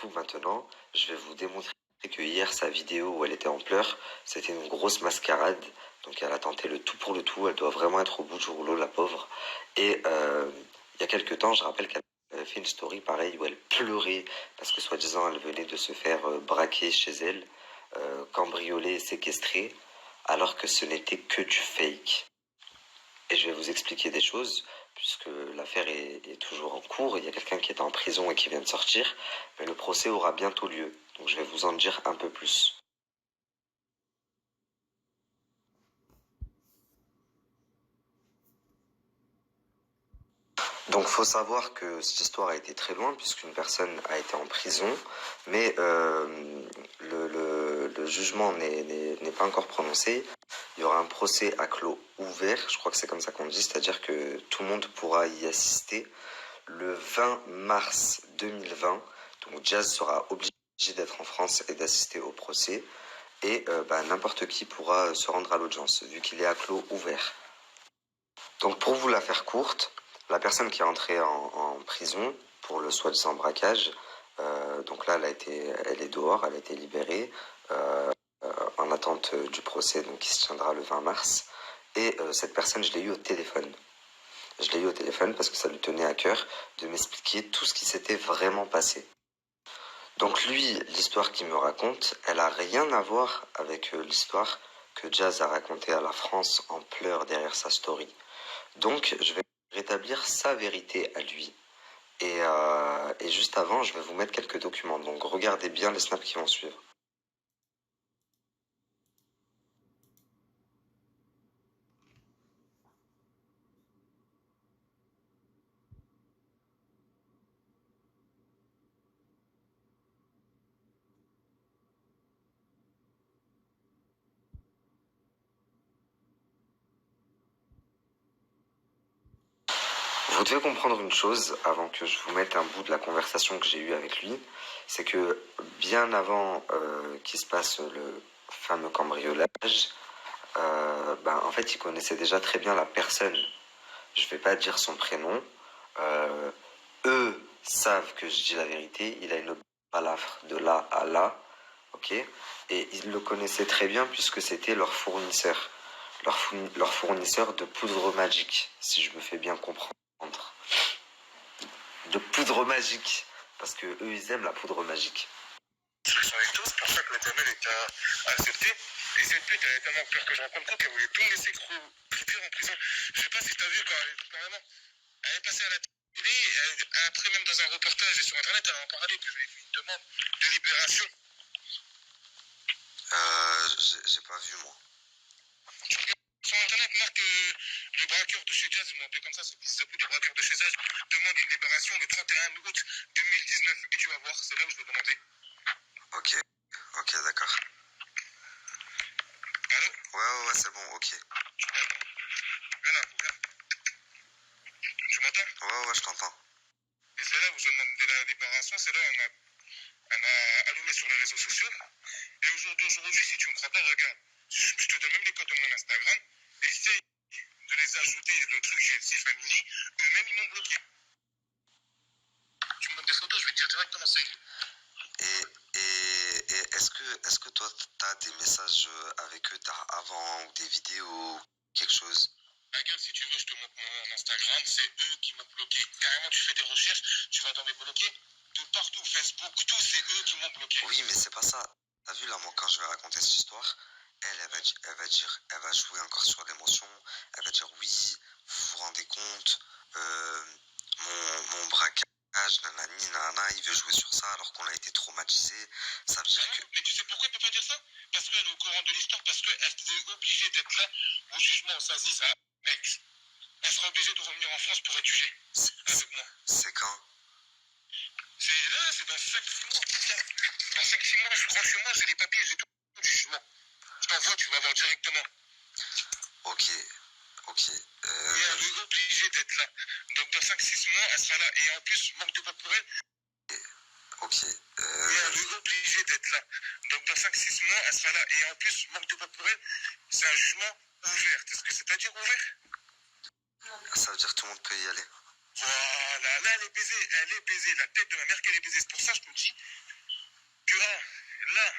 coup, maintenant, je vais vous démontrer que hier, sa vidéo où elle était en pleurs, c'était une grosse mascarade. Donc elle a tenté le tout pour le tout. Elle doit vraiment être au bout du rouleau, la pauvre. Et il y a quelques temps, je rappelle qu'elle avait fait une story pareille où elle pleurait parce que soi-disant, elle venait de se faire braquer chez elle, cambrioler et séquestrer, alors que ce n'était que du fake. Et je vais vous expliquer des choses, puisque l'affaire est toujours en cours. Il y a quelqu'un qui est en prison et qui vient de sortir, mais le procès aura bientôt lieu. Donc je vais vous en dire un peu plus. Donc faut savoir que cette histoire a été très loin, puisqu'une personne a été en prison, mais le jugement n'est pas encore prononcé. Il y aura un procès à clos ouvert, je crois que c'est comme ça qu'on dit, c'est-à-dire que tout le monde pourra y assister le 20 mars 2020. Donc Jazz sera obligé d'être en France et d'assister au procès. Et n'importe qui pourra se rendre à l'audience, vu qu'il est à clos ouvert. Donc pour vous la faire courte, la personne qui est entrée en prison pour le soi-disant braquage, donc là elle est dehors, elle a été libérée en attente du procès donc, qui se tiendra le 20 mars. Et cette personne, je l'ai eu au téléphone. Je l'ai eu au téléphone parce que ça lui tenait à cœur de m'expliquer tout ce qui s'était vraiment passé. Donc lui, l'histoire qu'il me raconte, elle a rien à voir avec l'histoire que Jazz a racontée à la France en pleurs derrière sa story. Donc je vais rétablir sa vérité à lui. Et juste avant, je vais vous mettre quelques documents. Donc regardez bien les snaps qui vont suivre. Vous devez comprendre une chose avant que je vous mette un bout de la conversation que j'ai eue avec lui, c'est que bien avant qu'il se passe le fameux cambriolage, en fait, il connaissait déjà très bien la personne. Je vais pas dire son prénom. Euh, Eux savent que je dis la vérité. Il a une balafre de là à là, ok. Et ils le connaissaient très bien puisque c'était leur fournisseur, leur fournisseur de poudre magique, si je me fais bien comprendre. De poudre magique, parce que eux ils aiment la poudre magique. Et tout, c'est pour ça que la gamelle était acceptée. Et cette pute, elle avait tellement peur que je rencontre quoi qu'elle voulait tout me laisser croupir en prison. Je sais pas si t'as vu quand carrément, elle est passée à la télé, après même dans un reportage et sur internet, elle a en parlé que j'avais fait une demande de libération. J'ai pas vu moi. Tu regardes sur internet, marque le braqueur de chez Jazz, ils m'ont appelé comme ça, c'est fils de pute, le braqueur de chez Jazz demande une libération le 31 août 2019. Et tu vas voir, c'est là où je vais demander. Ok, d'accord. Allô? Ouais, c'est bon, ok. Viens là, viens. Tu m'entends? Ouais, je t'entends. Et c'est là où je demandais la libération, c'est là où elle m'a allumé sur les réseaux sociaux. Et aujourd'hui, si tu me crois pas, regarde. Je te donne même les codes de mon Instagram. Essaye de les ajouter, le truc GLC Family. Eux-mêmes, ils m'ont bloqué. Tu me montres des photos, je vais te dire directement c'est où. Et est-ce que toi, t'as des messages avec eux avant ou des vidéos, quelque chose? Regarde, si tu veux, je te montre mon Instagram. C'est eux qui m'ont bloqué. Carrément, tu fais des recherches, tu vas dans mes bloqués. De partout, Facebook, tout, c'est eux qui m'ont bloqué. Oui, mais c'est pas ça. T'as vu là, moi, quand je vais raconter cette histoire, elle va jouer encore sur l'émotion. Elle va dire oui, vous vous rendez compte, mon braquage, nanani, nanana, il veut jouer sur ça alors qu'on a été traumatisé. Ça veut dire que. Mais tu sais pourquoi elle peut pas dire ça? Parce qu'elle est au courant de l'histoire, parce qu'elle est obligée d'être là au jugement, au Sazis, à Aix. Elle sera obligée de revenir en France pour être jugée avec moi. C'est quand? C'est là, c'est dans 5-6 mois. Dans 5-6 mois, je rentre chez moi, j'ai les papiers, j'ai tout le jugement. Je t'envoie, tu vas voir directement. Ok. Et elle est obligée d'être là. Donc dans 5-6 mois, elle sera là. Et en plus, manque de pas pour elle. Ok. Et elle est obligée d'être là. Donc dans 5-6 mois, elle sera là. Et en plus, manque de pas pour elle, c'est un jugement ouvert. Est-ce que c'est-à-dire ouvert? Ça veut dire que tout le monde peut y aller. Voilà, là elle est baisée, la tête de ma mère qu'elle est baisée. C'est pour ça que je te dis, que là,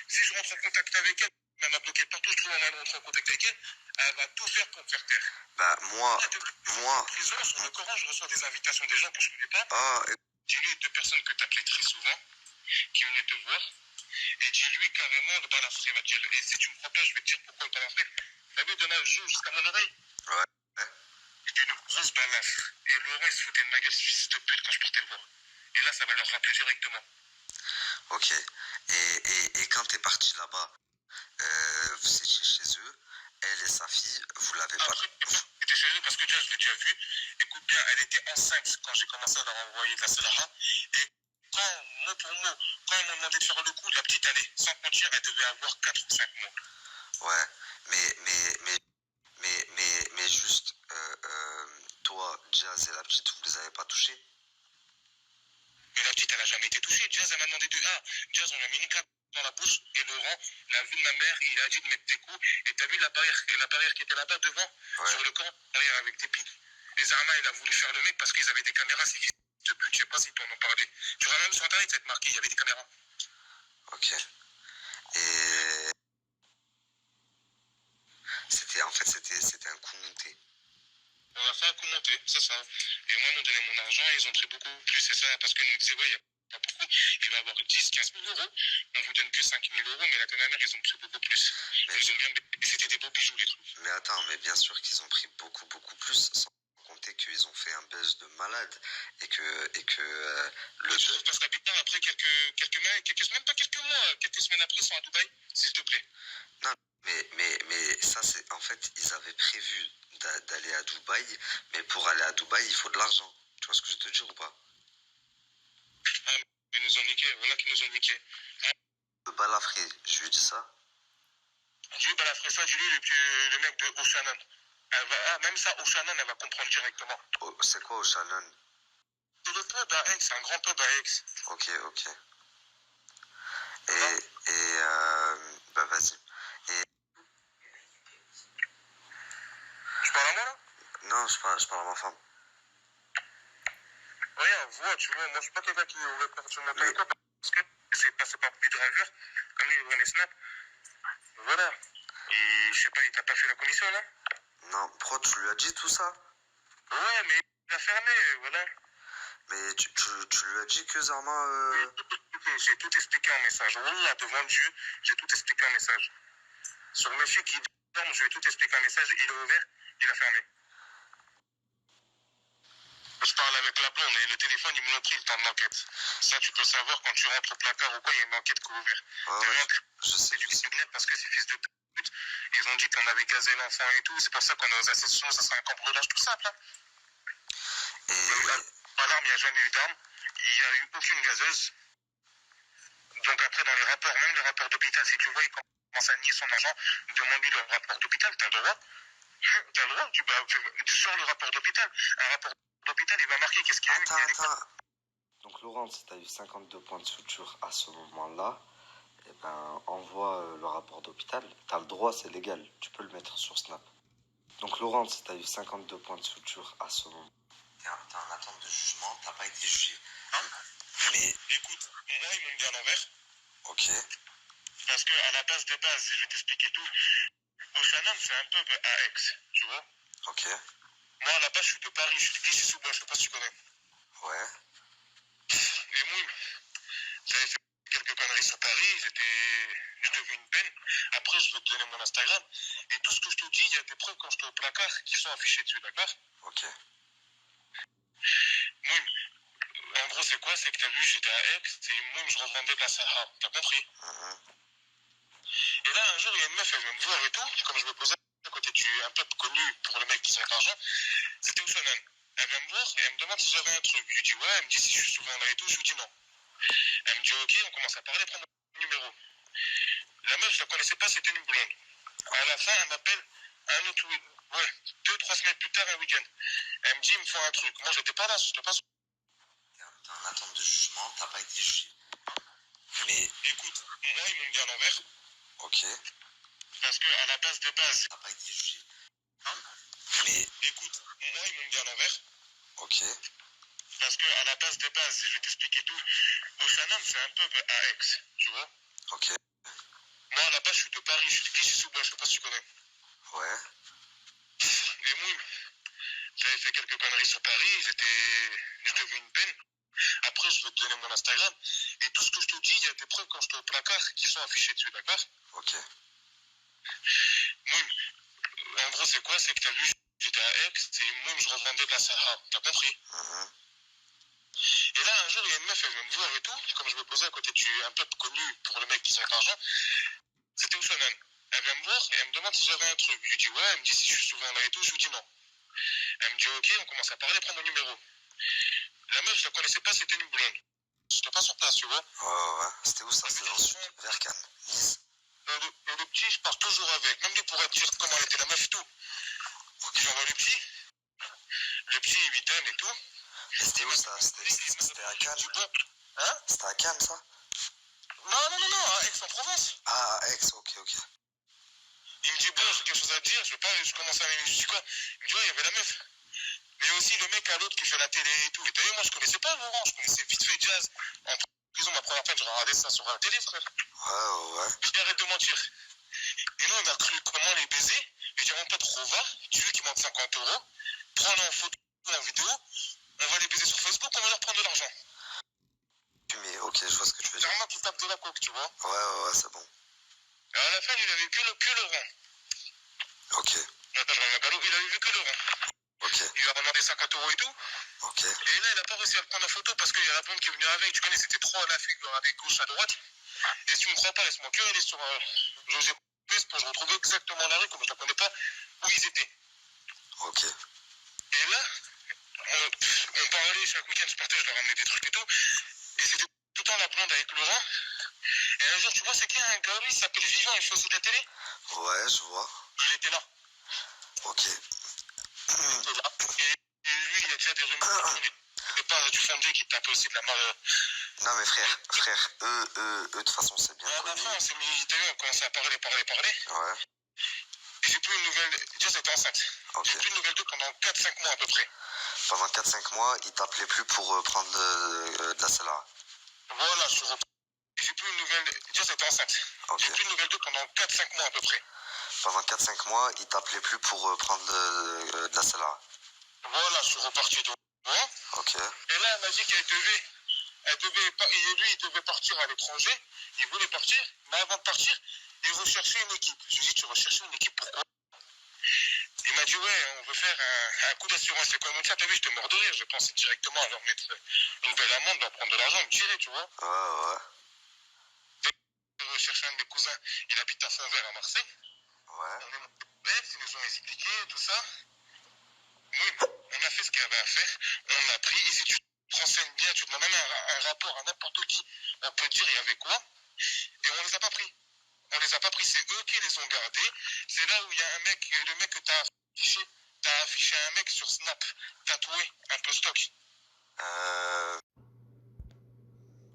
si je rentre en contact avec elle, elle m'a bloqué partout, je trouve un moyen de rentrer en contact avec elle, elle va tout faire pour me faire taire. Bah, moi, En prison, sur le Coran, je reçois des invitations des gens que je connais pas. ah, Dis-lui 2 personnes que tu appelais très souvent, qui venaient te voir, et dis-lui carrément le balafré. Il va te dire, et si tu me crois pas, je vais te dire pourquoi le balafré. T'as vu, donner un jour jusqu'à mon oreille. ouais, Il dit une grosse balafre. Et Laurent, il se foutait de ma gueule, ce fils de pute, quand je partais le voir. Et là, ça va leur rappeler directement. ok. Et quand t'es parti là-bas, vous étiez chez eux, elle et sa fille, vous l'avez pas... Après, j'étais chez eux parce que déjà, je l'ai déjà vu. Écoute bien, elle était enceinte quand j'ai commencé à leur envoyer de la Salaha. Et quand, mot pour mot, quand ils m'ont demandé de faire le coup, la petite, allait, sans mentir, elle devait avoir 4 ou 5 mois. Ouais, mais juste, toi, Jazz et la petite, vous les avez pas touchés? Mais la petite, elle a jamais été touchée. Jazz, elle m'a demandé de... Ah, Jazz, on a mis une claque dans la bouche. Et Laurent l'a vu de ma mère, il a dit de mettre tes coups. Et t'as vu la barrière qui était là-bas devant, Ouais. sur le camp, derrière avec des pics. Et Zarma, il a voulu faire le mec parce qu'ils avaient des caméras, c'est fils de pute. Je sais pas si t'en en parlé. Tu vois, même sur internet, ça va être marqué, il y avait des caméras. Ok. Et... c'était un coup monté. On a fait un coup monté, c'est ça. Et moi, ils m'ont donné mon argent et ils ont pris beaucoup plus, c'est ça. Parce qu'ils nous disaient, ouais, il n'y a pas beaucoup. Il va y avoir 10, 15 000 euros. On vous donne que 5 000 euros, mais la ma mère, ils ont pris beaucoup plus. Mais, ils ont bien... Et c'était des beaux bijoux, les trucs. Mais attends, mais bien sûr qu'ils ont pris beaucoup plus, sans compter qu'ils ont fait un buzz de malade et que le je passe la bien après quelques semaines, pas quelques mois, quelques semaines après, ils sont à Dubaï, s'il te plaît. Non, mais ça, c'est en fait, ils avaient prévu d'aller à Dubaï, mais pour aller à Dubaï, il faut de l'argent. Tu vois ce que je te dis ou pas? Ah, mais ils nous ont niqué, voilà qu'ils nous ont niqué. Ah. Le balafré, je lui ai dit ça. Je lui ai dit balafré ça, je lui ai dit le mec de Oceanon. Même ça, Oceanon, elle va comprendre directement. Oh, c'est quoi Oceanon? C'est le pub à Aix, c'est un grand pub à Aix. Ok. Bah vas-y. Et... Tu parles à moi là? Non, je parle à ma femme. Regarde, tu vois, moi je suis pas quelqu'un qui aurait peur sur mon territoire parce que c'est passé par B-Driver, comme il ouvre les snaps. Voilà. Et je sais pas, il t'a pas fait la commission là? Non, pourquoi tu lui as dit tout ça? Ouais, mais il a fermé, voilà. Mais tu lui as dit que Zarma... J'ai tout expliqué en message. Là, devant Dieu, j'ai tout expliqué en message. Sur le monsieur qui dorme, je lui ai tout expliqué en message. Il a ouvert, il a fermé. Je parle avec la blonde et le téléphone, ils me l'ont pris le temps de l'enquête. Ça, tu peux savoir quand tu rentres au placard ou quoi, il y a une enquête qui est ouverte. Ouais, je sais. Du criminel parce que ces fils de pute, ils ont dit qu'on avait gazé l'enfant et tout. C'est pour ça qu'on est aux associations, ça sera un cambriolage tout simple. Hein. Pas d'arme, il n'y a jamais eu d'arme. Il n'y a eu aucune gazeuse. Donc après, dans les rapports, même les rapports d'hôpital, si tu vois, il commence à nier son argent, demande-lui le rapport d'hôpital, t'as le droit. T'as le droit, tu sors le rapport d'hôpital. Un rapport d'hôpital, il va marquer qu'est-ce qu'il y a eu. Attends. Donc Laurent, si tu as eu 52 points de suture à ce moment-là, eh ben, envoie le rapport d'hôpital. Tu as le droit, c'est légal, tu peux le mettre sur Snap. Donc Laurent, si tu as eu 52 points de suture à ce moment, t'es en attente de jugement, t'as pas été jugé. Hein? Mais écoute, moi ils m'ont mis à l'envers. Ok. Parce que à la base des bases, je vais t'expliquer tout. Oceanon, c'est un pub à Aix, tu vois. Ok. Moi à la base, je suis de Paris, je suis de Clichy-sous-Bois, je sais pas si tu connais. Ouais. Et moi, j'avais fait quelques conneries sur Paris, je devais une peine. Après, je vais te donner mon Instagram. Et tout ce que je te dis, il y a des preuves quand je te au placard qui sont affichées dessus, d'accord? Ok. Moi, en gros, c'est quoi? C'est que t'as vu, j'étais à Aix, et moi, je revendais de la Sahara. T'as compris? Et là, un jour, il y a une meuf, elle vient me voir et tout, comme je me posais à côté un peuple connu pour le mec qui sert d'argent, c'était Oussanan. Elle vient me voir et elle me demande si j'avais un truc. Je lui dis ouais, elle me dit si je suis souvent là et tout, je lui dis non. Elle me dit ok, on commence à parler, prends mon numéro. La meuf, je la connaissais pas, c'était une blonde. À la fin, elle m'appelle un autre, ouais, 2-3 semaines plus tard, un week-end. Elle me dit, il me faut un truc. Moi, j'étais pas là, j'étais pas. T'es en attente de jugement, t'as pas été jugé. Mais écoute, moi, ils m'ont mis à l'envers. Ok. Parce que à la base des bases, t'as pas été jugé. Hein? Mais écoute, moi, ils m'ont mis à l'envers. Ok. Parce que à la base des bases, je vais t'expliquer tout. Oceanon, c'est un pub à Aix, tu vois. Ok. Moi, là-bas, je suis de Paris, je suis de Clichy-sous-Bois, je sais pas si tu connais. Ouais. Et moi, j'avais fait quelques conneries sur Paris, je devais une peine. Après, je vais te donner mon Instagram. Et tout ce que je te dis, il y a des preuves quand je te au placard qui sont affichées dessus, d'accord? Ok. Moum, en gros, c'est quoi? C'est que t'as vu, j'étais à Aix, et Moum, je revendais de la Sahara. T'as compris? Et là, un jour, il y a une meuf, elle vient me voir et tout. Comme je me posais à côté un peuple connu pour le mec qui sert d'argent, c'était Oussanan. Elle vient me voir et elle me demande si j'avais un truc. Je lui dis ouais, elle me dit si je suis souvent là et tout. Je lui dis non. Elle me dit ok, on commence à parler, prends mon numéro. La meuf, je la connaissais pas, c'était une blonde. J'étais pas sur place, tu vois. Ouais. C'était où ça? C'est dans le sud, vers Cannes, Nice. Et le petit, je pars toujours avec. Même lui pourrait te dire comment elle était la meuf et tout. J'envoie le petit, il lui donne et tout. Mais c'était où ça? C'était à Cannes? Hein? C'était à Cannes ça? Non, à Aix-en-Provence. Ah, à Aix, ok. Il me dit bon, j'ai quelque chose à te dire, je commence à me dire quoi? Il me dit ouais, il y avait la meuf. Mais aussi le mec à l'autre qui fait la télé et tout. Et t'as vu, moi je connaissais pas Laurent, je connaissais vite fait Jazz. En prison, ma première fois, je regardais ça sur la télé, frère. Ouais. Je arrête de mentir. Et nous, on a cru comment les baiser. Je dis, mon pote Rova, tu veux qu'il monte 50 €, prends-le en photo, en vidéo, on va les baiser sur Facebook, on va leur prendre de l'argent. Mais ok, je vois ce que tu veux C'est dire. vraiment qui tape de la coke, tu vois. Ouais, c'est bon. Et à la fin, il avait que le rond. Ok. Attends, je regarde Gallo, il avait vu que le rond. Ok. Il lui a demandé 50 € et tout. Ok. Et là, il n'a pas réussi à prendre la photo parce qu'il y a la blonde qui est venue avec. Tu connais, c'était trop à la figure avec gauche à droite. Et si tu me crois pas, laisse-moi que aller sur José Plus pour que je retrouve exactement la rue, comme je la connais pas, où ils étaient. Ok. Et là, on parlait chaque week-end, je partais, je leur ramenais des trucs et tout. Et c'était tout le temps la blonde avec Laurent. Et un jour, tu vois, c'est qui un gars, lui, il s'appelle Vivant, il fait aussi de la télé. Ouais, je vois. Il était là. Ok. Il était là. Et lui, il y a déjà des rumeurs de pas du fondé qui tapait aussi de la malle. Non mais frère, eux, de toute façon c'est bien À la connu. fin, on s'est mis, t'as vu, on commençait à parler. Ouais. Et j'ai plus une nouvelle. Déjà, c'était enceinte. Ok. J'ai plus une nouvelle d'eux pendant 4-5 mois à peu près. Pendant 4-5 mois, ils t'appelaient plus pour prendre de la Salara. Voilà, je suis reparti. Et j'ai plus une nouvelle. Déjà, c'était enceinte. Ok. J'ai plus une nouvelle d'eux pendant 4-5 mois à peu près. Pendant 4-5 mois, ils t'appelaient plus pour prendre de la Salara. Voilà, je suis reparti de loin. Ok. Et là, elle m'a dit qu'elle devait. Lui, il devait partir à l'étranger. Il voulait partir. Mais avant de partir, il recherchait une équipe. Je lui ai dit, tu recherchais une équipe, pourquoi? Il m'a dit, ouais, on veut faire un coup d'assurance. C'est comme ça, t'as vu, je te mords de rire. Je pensais directement à leur mettre une belle amende, leur prendre de l'argent, me tirer, tu vois. Ouais. Je recherchais un de mes cousins. Il habite à Font-Vert à Marseille. Ouais. On est monté ils nous ont expliqué tout ça. Oui, on a fait ce qu'il y avait à faire. On a pris. Et si tu te renseignes bien, tu demandes même un rapport à n'importe qui, on peut dire il y avait quoi. Et on les a pas pris. C'est eux qui les ont gardés. C'est là où il y a un mec, le mec que t'as affiché. T'as affiché un mec sur Snap, tatoué, un peu stock. Non,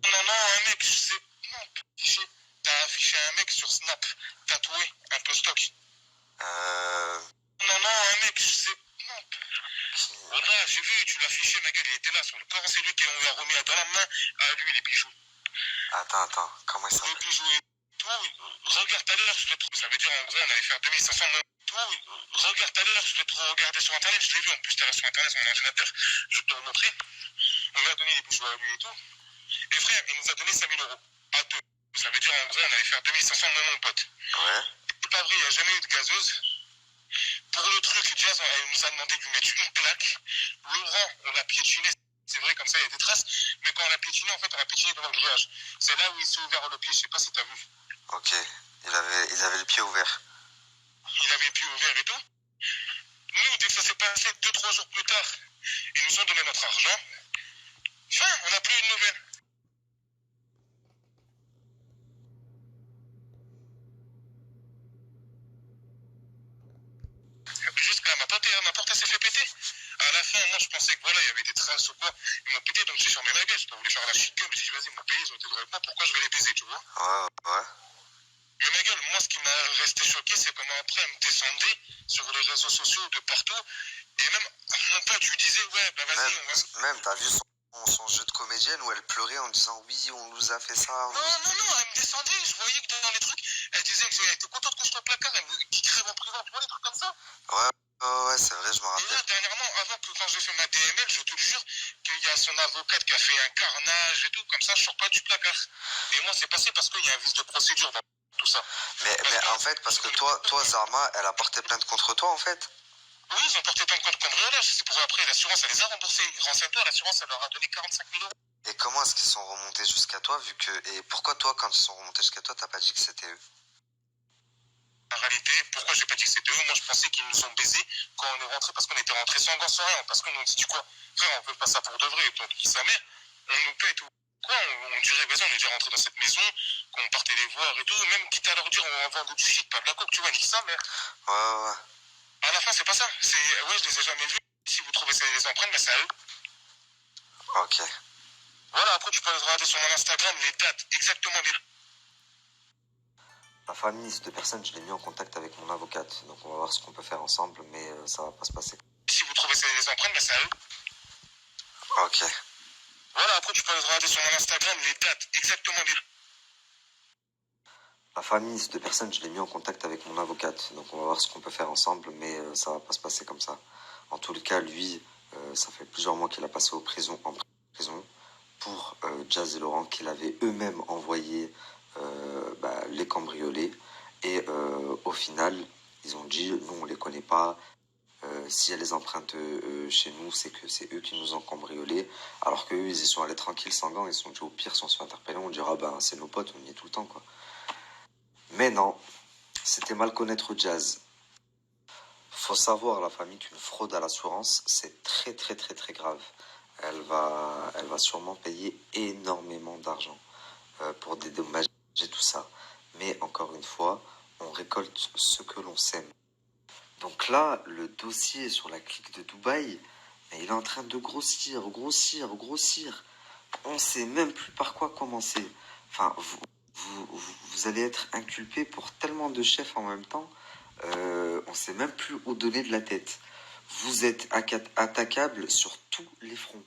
un mec, je sais. Non, affiché. T'as affiché un mec sur Snap, tatoué, un peu stock. Non, un mec, je sais. Non. Voilà, j'ai vu, tu l'as affiché, ma gueule, il était là sur le corps. C'est lui qui lui a remis dans la main à lui les bijoux. Attends, comment il s'appelle? Les bijoux et tout. Regarde tout à l'heure, je vais trop. Ça veut dire en gros, on allait faire 2500 euros. Tout. Regarde tout à l'heure, je vais trop regarder sur internet. Je l'ai vu en plus, t'es sur internet, sur mon ordinateur. Je vais te le montrer. On lui a donné les bijoux à lui et tout. Et frère, il nous a donné 5000 € à deux. Ça veut dire en gros, on allait faire 2500 mon pote. Ouais. C'est pas vrai, il n'y a jamais eu de gazeuse. Pour le truc, Jazz, elle nous a demandé de lui mettre une plaque. Laurent, on l'a piétiné. C'est vrai, comme ça, il y a des traces. Mais quand on l'a piétiné, en fait, on l'a piétiné devant le grillage. C'est là où il s'est ouvert le pied. Je sais pas si t'as vu. Ok. Il avait le pied ouvert. Il avait le pied ouvert et tout. Nous, dès que ça s'est passé 2-3 jours plus tard, ils nous ont donné notre argent. Fin, on n'a plus une nouvelle. Jusqu'à ma porte, elle s'est fait péter. À la fin, moi, je pensais que voilà, il y avait des traces ou quoi. Ils m'ont pété, donc j'ai fermé ma gueule. J'ai pas voulu faire la shit. J'ai dit, vas-y, ils m'ont payé, ils ont été dans le coin, pourquoi je vais les baiser, tu vois. Ouais. Mais ma gueule, moi, ce qui m'a resté choqué, c'est comment après, elle me descendait sur les réseaux sociaux de partout. Et même, mon pote, je lui disais, ouais, bah vas-y, on va. Même, t'as vu son jeu de comédienne où elle pleurait en disant oui, on nous a fait ça. Non, elle me descendait, je voyais que dans les trucs, elle disait qu'elle était contente que je sois au placard, qui crève en prison, tu vois, des trucs comme ça. Ouais, c'est vrai, je me Et rappelle. là, dernièrement, avant que quand j'ai fait ma DML, je te le jure, qu'il y a son avocate qui a fait un carnage et tout, comme ça, je sors pas du placard. Et moi, c'est passé parce qu'il y a un vice de procédure dans tout ça. Mais en fait, parce que toi, Zarma, elle a porté plainte contre toi, en fait. Oui, ils ont porté plainte contre cambriolage. C'est pour après, l'assurance, elle les a remboursés. Renseigne-toi, l'assurance, elle leur a donné 45 000 euros. Et comment est-ce qu'ils sont remontés jusqu'à toi, et pourquoi toi, quand ils sont remontés jusqu'à toi, t'as pas dit que c'était eux? En réalité, pourquoi j'ai pas dit que c'était eux? Moi, je pensais qu'ils nous ont baisés quand on est rentré, parce qu'on était rentré sans gants, sans rien. Parce qu'on nous dit, tu quoi, frère, on veut pas ça pour de vrai. Donc, sa mère, on nous paie tout. Quoi, on dirait, vas-y, on est déjà rentré dans cette maison, qu'on partait les voir et tout. Même quitte à leur dire, on va vendre du shit, pas de la coke, tu vois, nique sa mère. Ouais. À la fin, c'est pas ça. C'est, ouais, je les ai jamais vus. Si vous trouvez les empreintes, mais c'est à eux. Ok. Voilà, après, tu peux regarder sur mon Instagram les dates, exactement les. La famille, ces deux personnes, je l'ai mis en contact avec mon avocate. Donc on va voir ce qu'on peut faire ensemble, mais ça va pas se passer. Si vous trouvez les empreintes, mais c'est à eux. Ok. Voilà, après, tu peux regarder sur mon Instagram les dates, exactement les. La famille, ces deux personnes, je l'ai mis en contact avec mon avocate. Donc on va voir ce qu'on peut faire ensemble, mais ça va pas se passer comme ça. En tout cas, lui, ça fait plusieurs mois qu'il a passé en prison pour Jazz et Laurent, qu'il avait eux-mêmes envoyé les cambrioler. Et au final, ils ont dit, nous, on les connaît pas. Si elle les emprunte chez nous, c'est que c'est eux qui nous ont cambriolés. Alors qu'eux, ils y sont allés tranquilles, sans gants. Ils sont dit, au pire, si on se fait interpeller, on dira, ben, c'est nos potes, on y est tout le temps, quoi. Mais non, c'était mal connaître Jazz. Faut savoir, la famille, qu'une fraude à l'assurance, c'est très très très très grave. Elle va sûrement payer énormément d'argent pour des dommages et tout ça. Mais encore une fois, on récolte ce que l'on sème. Donc là, le dossier sur la clique de Dubaï, il est en train de grossir. On sait même plus par quoi commencer. Enfin, vous allez être inculpé pour tellement de chefs en même temps. On sait même plus où donner de la tête. Vous êtes attaquable sur tous les fronts.